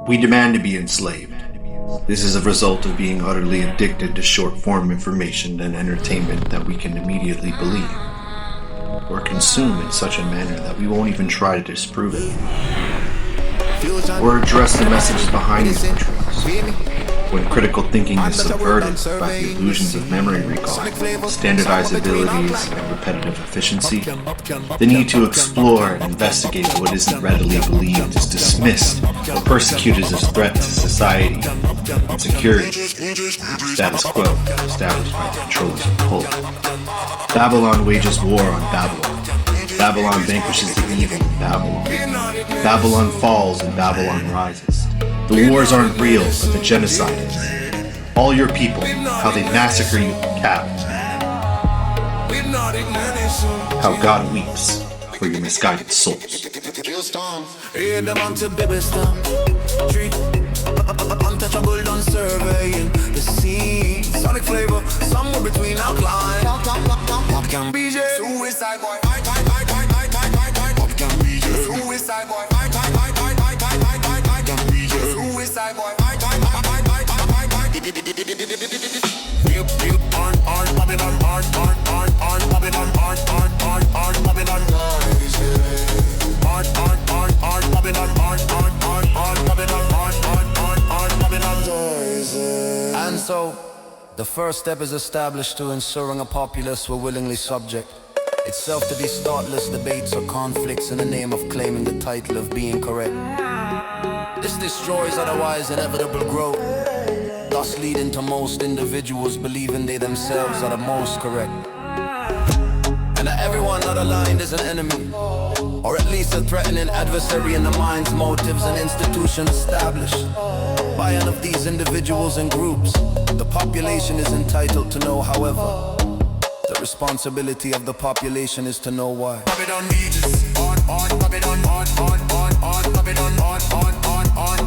We demand to be enslaved. This is a result of being utterly addicted to short-form information and entertainment that we can immediately believe, or consume in such a manner that we won't even try to disprove it, or address the messages behind these portrayals. When critical thinking is subverted by the illusions of memory recall, standardized abilities, and repetitive efficiency, the need to explore and investigate what isn't readily believed is dismissed or persecuted as a threat to society and security. Status quo established by the controllers of the whole. Babylon wages war on Babylon. Babylon vanquishes the evil in Babylon. Babylon falls and Babylon rises. The wars aren't real, but the genocide is. All your people, how they massacre you captive. How God weeps for your misguided souls. Untouchable, done surveying the scene. Sonic flavor, somewhere between our climb. Popcorn BJ, suicide boy. Popcorn BJ, suicide boy. Suicide boy. On Babylon, on Babylon, on Babylon. On Babylon, on Babylon. And so, the first step is established to ensuring a populace were willingly subject itself to these thoughtless debates or conflicts in the name of claiming the title of being correct. This destroys otherwise inevitable growth, thus leading to most individuals believing they themselves are the most correct, and that everyone not aligned is an enemy, or at least a threatening adversary in the minds, motives, and institutions established by any of these individuals and groups. The population is entitled to know, however, the responsibility of the population is to know why. Babylon beaches, on Babylon, on Babylon, on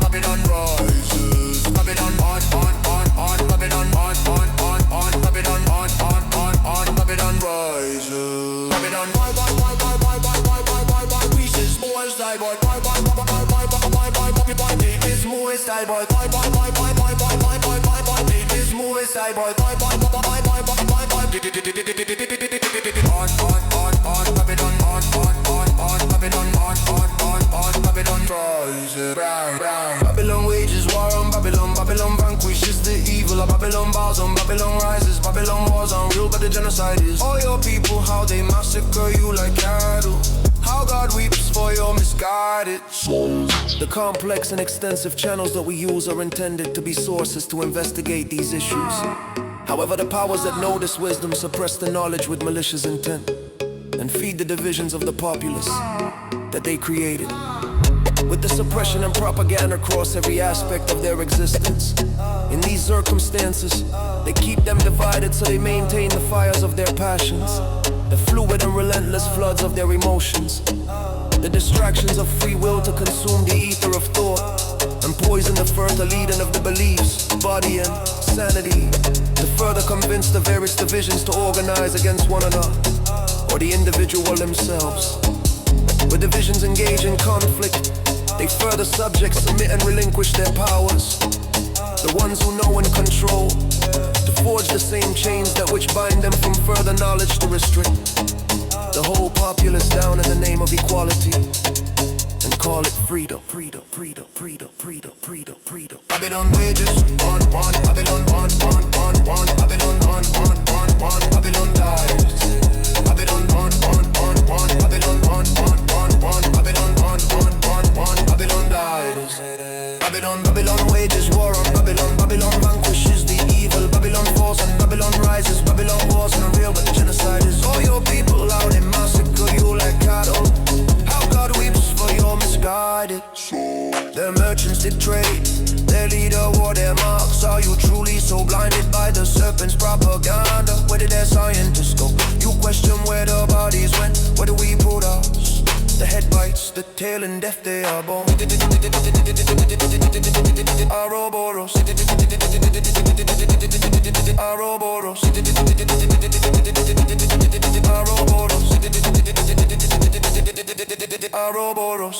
Babylon rises. Babylon, on Babylon, on Babylon, on Babylon rises. Babylon, pieces, boys die, boy, is moist die, boy, is moist die, boy, on Babylon, on Babylon rises. Babylon wages war on Babylon. Babylon vanquishes the evil. Babylon bows on Babylon rises. Babylon wars on real, but the genocide is. All your people, how they massacre you like cattle. How God weeps for your misguided souls. The complex and extensive channels that we use are intended to be sources to investigate these issues. However, the powers that know this wisdom suppress the knowledge with malicious intent and feed the divisions of the populace that they created with the suppression and propaganda across every aspect of their existence. In these circumstances, they keep them divided so they maintain the fires of their passions, the fluid and relentless floods of their emotions, the distractions of free will to consume the ether of thought and poison the fertile Eden of the beliefs, body and sanity, to further convince the various divisions to organize against one another or the individual themselves. Where divisions engage in conflict, they further subjects submit and relinquish their powers. The ones who know and control, to forge the same chains that which bind them from further knowledge to restrict the whole populace down in the name of equality and call it freedom. Babylon wages on Babylon, on Babylon, on Babylon dies. Babylon on Babylon, on Babylon, on Babylon dies. Babylon wages war on Babylon. Babylon vanquishes the evil. Babylon falls and Babylon rises. Babylon wars on real, but the genocide is. All your people out they massacre you like cattle. How God weeps for your misguided soul. Their merchants did trade, their leader wore their marks. Are you truly so blinded by the serpent's propaganda? Where did their scientists go? You question where the bodies went. Where do we put us? The head bites, the tail, and death they are born. Ouroboros, Ouroboros, Ouroboros, Ouroboros.